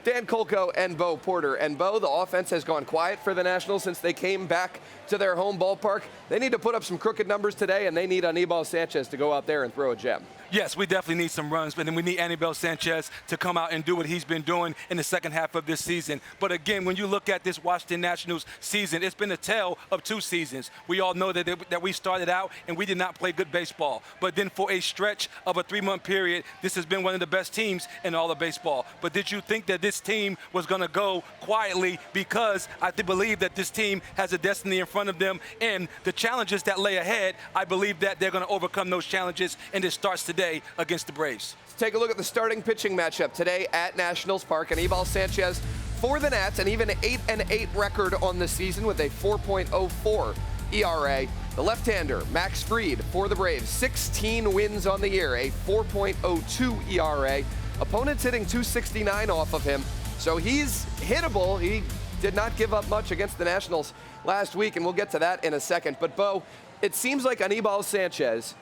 Dan Kolko and Bo Porter. And Bo, the offense has gone quiet for the Nationals since they came back to their home ballpark. They need to put up some crooked numbers today, and they need Anibal Sanchez to go out there and throw a gem. Yes, we definitely need some runs, but then we need Anibal Sanchez to come out and do what he's been doing in the second half of this season. But again, when you look at this Washington Nationals season, it's been a tale of two seasons. We all know that we started out and we did not play good baseball. But then for a stretch of a 3-month period, this has been one of the best teams in all of baseball. But did you think that this team was going to go quietly? Because I believe that this team has a destiny in front of them, and the challenges that lay ahead, I believe that they're going to overcome those challenges, and it starts today against the Braves. Let's take a look at the starting pitching matchup today at Nationals Park. Anibal Sanchez for the Nats, an even 8-8 record on the season with a 4.04 ERA. The left-hander, Max Fried, for the Braves, 16 wins on the year, a 4.02 ERA. Opponents hitting 269 off of him, so he's hittable. He did not give up much against the Nationals last week, and we'll get to that in a second. But, Bo, it seems like Anibal Sanchez,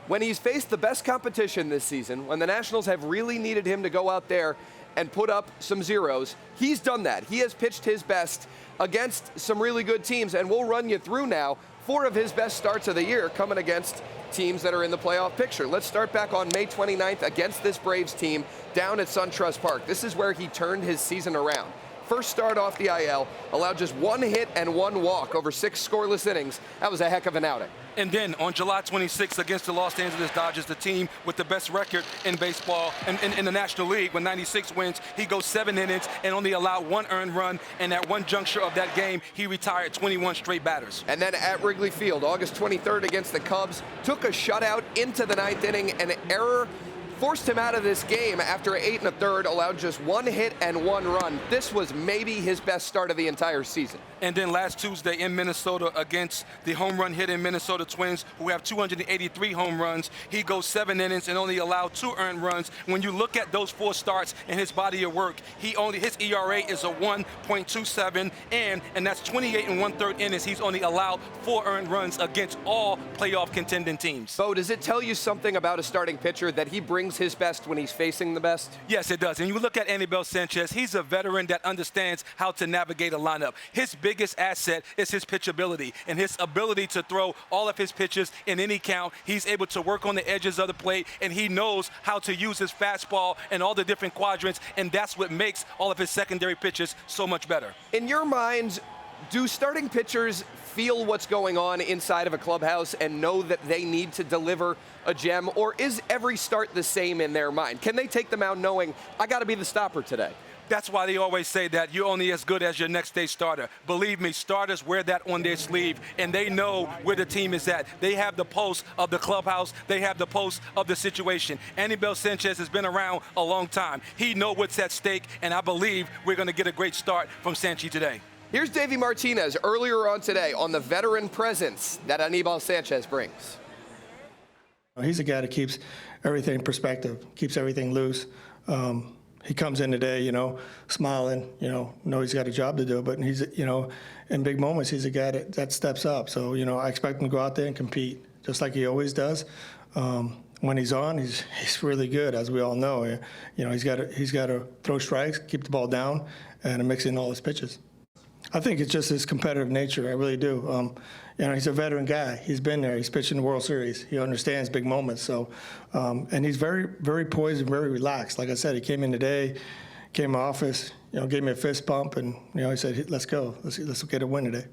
when he's faced the best competition this season, when the Nationals have really needed him to go out there and put up some zeros, he's done that. He has pitched his best against some really good teams, and we'll run you through now 4 of his best starts of the year coming against teams that are in the playoff picture. Let's start back on May 29th against this Braves team down at SunTrust Park. This is where he turned his season around. First start off the IL, allowed just 1 hit and 1 walk over 6 scoreless innings. That was a heck of an outing. And then on July 26th against the Los Angeles Dodgers, the team with the best record in baseball in the National League with 96 wins, he goes 7 innings and only allowed 1 earned run. And at one juncture of that game, he retired 21 straight batters. And then at Wrigley Field, August 23rd against the Cubs, took a shutout into the 9th inning. An error forced him out of this game after 8 1/3, allowed just 1 hit and 1 run. This was maybe his best start of the entire season. And then last Tuesday in Minnesota against the home run hitting Minnesota Twins, who have 283 home runs, he goes 7 innings and only allowed 2 earned runs. When you look at those 4 starts in his body of work, his ERA is a 1.27, and that's 28 1/3 innings. He's only allowed 4 earned runs against all playoff contending teams. Bo, does it tell you something about a starting pitcher that he brings his best when he's facing the best? Yes, it does. And you look at Anibal Sanchez, he's a veteran that understands how to navigate a lineup. His biggest asset is his pitchability and his ability to throw all of his pitches in any count. He's able to work on the edges of the plate, and he knows how to use his fastball in all the different quadrants, and that's what makes all of his secondary pitches so much better. In your mind, do starting pitchers feel what's going on inside of a clubhouse and know that they need to deliver a gem, or is every start the same in their mind? Can they take them out knowing, I got to be the stopper today? That's why they always say that you're only as good as your next day starter. Believe me, starters wear that on their sleeve, and they know where the team is at. They have the pulse of the clubhouse. They have the pulse of the situation. Anibal Sanchez has been around a long time. He knows what's at stake, and I believe we're going to get a great start from Sanchez today. Here's Davey Martinez earlier on today on the veteran presence that Anibal Sanchez brings. He's a guy that keeps everything in perspective, keeps everything loose. He comes in today, smiling, know he's got a job to do, but he's, in big moments, he's a guy that steps up. So, I expect him to go out there and compete, just like he always does. When he's on, he's really good, as we all know. He's got to throw strikes, keep the ball down, and mix in all his pitches. I think it's just his competitive nature. I really do. He's a veteran guy. He's been there. He's pitched in the World Series. He understands big moments. So, and he's very, very poised and very relaxed. Like I said, he came in today, came to my office, gave me a fist bump, and he said, "Let's go. Let's get a win today."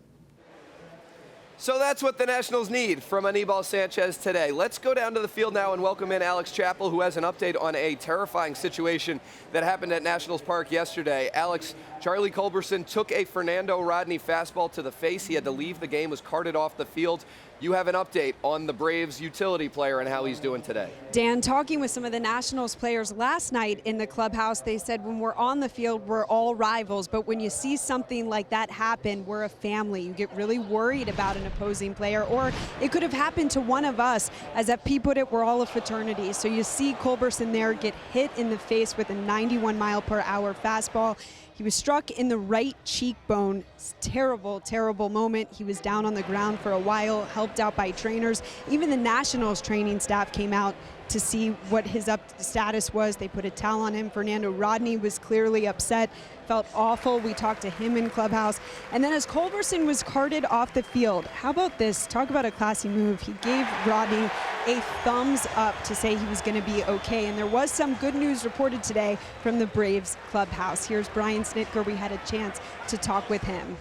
So that's what the Nationals need from Anibal Sanchez today. Let's go down to the field now and welcome in Alex Chappell, who has an update on a terrifying situation that happened at Nationals Park yesterday. Alex, Charlie Culbertson took a Fernando Rodney fastball to the face. He had to leave the game, was carted off the field. You have an update on the Braves utility player and how he's doing today. Dan, talking with some of the Nationals players last night in the clubhouse, they said when we're on the field, we're all rivals, but when you see something like that happen, we're a family. You get really worried about an opposing player, or it could have happened to one of us. As FP put it, we're all a fraternity. So you see Culbertson there get hit in the face with a 91-mile-per-hour fastball. He was struck in the right cheekbone. Terrible, terrible moment. He was down on the ground for a while, helped out by trainers. Even the Nationals training staff came out to see what his status was. They put a towel on him. Fernando Rodney was clearly upset, felt awful. We talked to him in clubhouse. And then as Culbertson was carted off the field, how about this? Talk about a classy move. He gave Rodney a thumbs up to say he was going to be okay. And there was some good news reported today from the Braves clubhouse. Here's Brian Snitker. We had a chance to talk with him.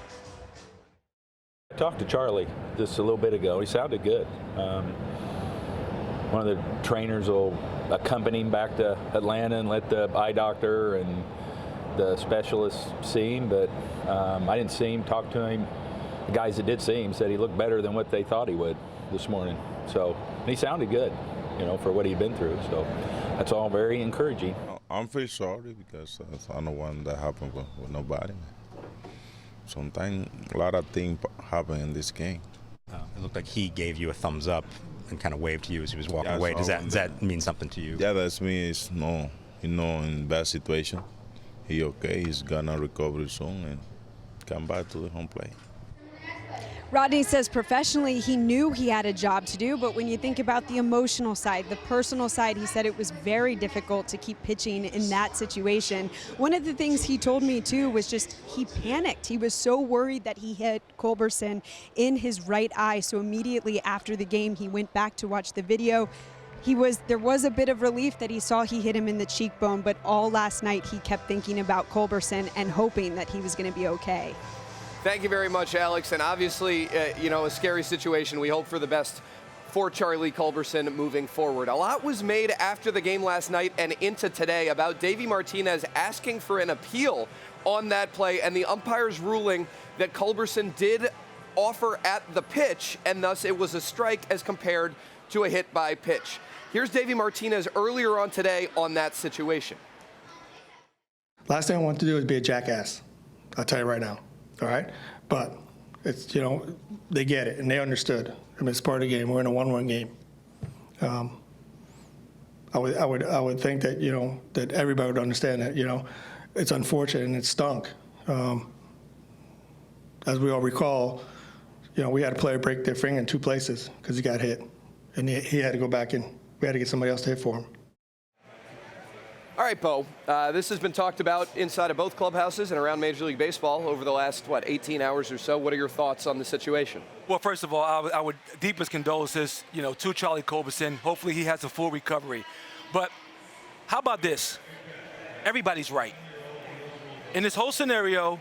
I talked to Charlie just a little bit ago. He sounded good. One of the trainers will accompany him back to Atlanta and let the eye doctor and the specialist see him, but I didn't see him, talk to him. The guys that did see him said he looked better than what they thought he would this morning. So he sounded good, you know, for what he'd been through. So that's all very encouraging. I'm very sorry because I don't want that happen with nobody. Sometimes a lot of things happen in this game. It looked like he gave you a thumbs up and kind of waved to you as he was walking away. Does that mean something to you? Yeah, that's me. It's no, you know, in bad situation. He okay. He's gonna recover soon and come back to the home plate. Rodney says professionally he knew he had a job to do, but when you think about the emotional side, the personal side, he said it was very difficult to keep pitching in that situation. One of the things he told me too was just he panicked. He was so worried that he hit Culbertson in his right eye. So immediately after the game, he went back to watch the video. There was a bit of relief that he saw he hit him in the cheekbone, but all last night he kept thinking about Culbertson and hoping that he was going to be okay. Thank you very much, Alex. And obviously, you know, a scary situation. We hope for the best for Charlie Culbertson moving forward. A lot was made after the game last night and into today about Davey Martinez asking for an appeal on that play and the umpire's ruling that Culbertson did offer at the pitch, and thus it was a strike as compared to a hit by pitch. Here's Davey Martinez earlier on today on that situation. Last thing I want to do is be a jackass. I'll tell you right now. All right, but it's, you know, they get it and they understood. I mean, it's part of the game. We're in a 1-1 game. I would think that, you know, that everybody would understand that, you know, it's unfortunate and it stunk. As we all recall, you know, we had a player break their finger in 2 places because he got hit, and he had to go back and we had to get somebody else to hit for him. All right, Bo, this has been talked about inside of both clubhouses and around Major League Baseball over the last, 18 hours or so. What are your thoughts on the situation? Well, first of all, I would deepest condolences, you know, to Charlie Culbertson. Hopefully he has a full recovery. But how about this? Everybody's right. In this whole scenario,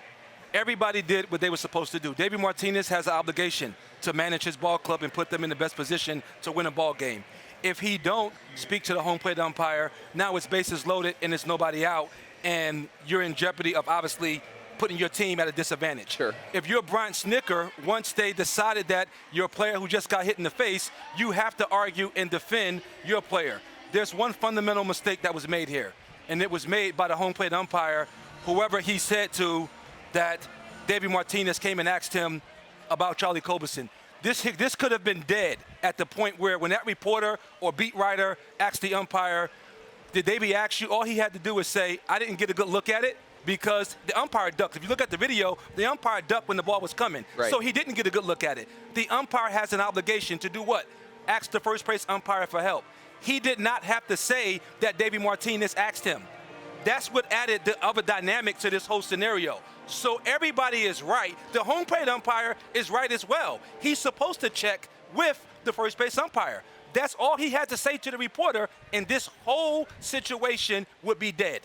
everybody did what they were supposed to do. Davey Martinez has an obligation to manage his ball club and put them in the best position to win a ball game. If he don't speak to the home plate umpire, now it's bases loaded and it's nobody out, and you're in jeopardy of obviously putting your team at a disadvantage. Sure. If you're Brian Snitker, once they decided that you're a player who just got hit in the face, you have to argue and defend your player. There's one fundamental mistake that was made here, and it was made by the home plate umpire, whoever he said to, that Davey Martinez came and asked him about Charlie Culbertson. This could have been dead at the point where when that reporter or beat writer asked the umpire, did Davey ask you? All he had to do was say, I didn't get a good look at it because the umpire ducked. If you look at the video, the umpire ducked when the ball was coming. Right. So he didn't get a good look at it. The umpire has an obligation to do what? Ask the first base umpire for help. He did not have to say that Davey Martinez asked him. That's what added the other dynamic to this whole scenario. So everybody is right. The home plate umpire is right as well. He's supposed to check with the first base umpire. That's all he had to say to the reporter, and this whole situation would be dead.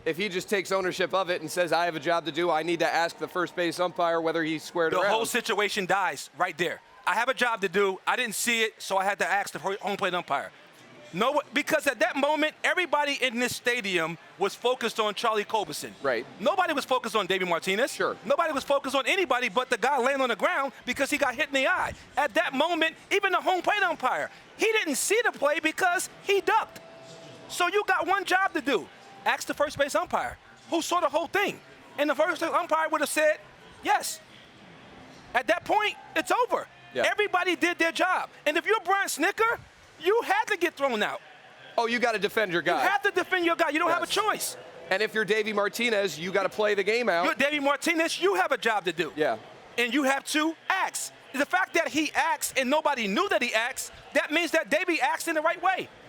If he just takes ownership of it and says, I have a job to do, I need to ask the first base umpire whether he's squared around. The whole situation dies right there. I have a job to do. I didn't see it, so I had to ask the home plate umpire. No, because at that moment, everybody in this stadium was focused on Charlie Culbertson. Right. Nobody was focused on Davey Martinez. Sure. Nobody was focused on anybody but the guy laying on the ground because he got hit in the eye. At that moment, even the home plate umpire, he didn't see the play because he ducked. So you got one job to do. Ask the first base umpire, who saw the whole thing. And the first base umpire would have said, yes. At that point, it's over. Yeah. Everybody did their job. And if you're Brian Snitker, you had to get thrown out. Oh, you got to defend your guy. You have to defend your guy. You don't have a choice. And if you're Davey Martinez, you got to play the game out. You're Davey Martinez, you have a job to do. Yeah. And you have to ask. The fact that he asked and nobody knew that he asked, that means that Davey asked in the right way.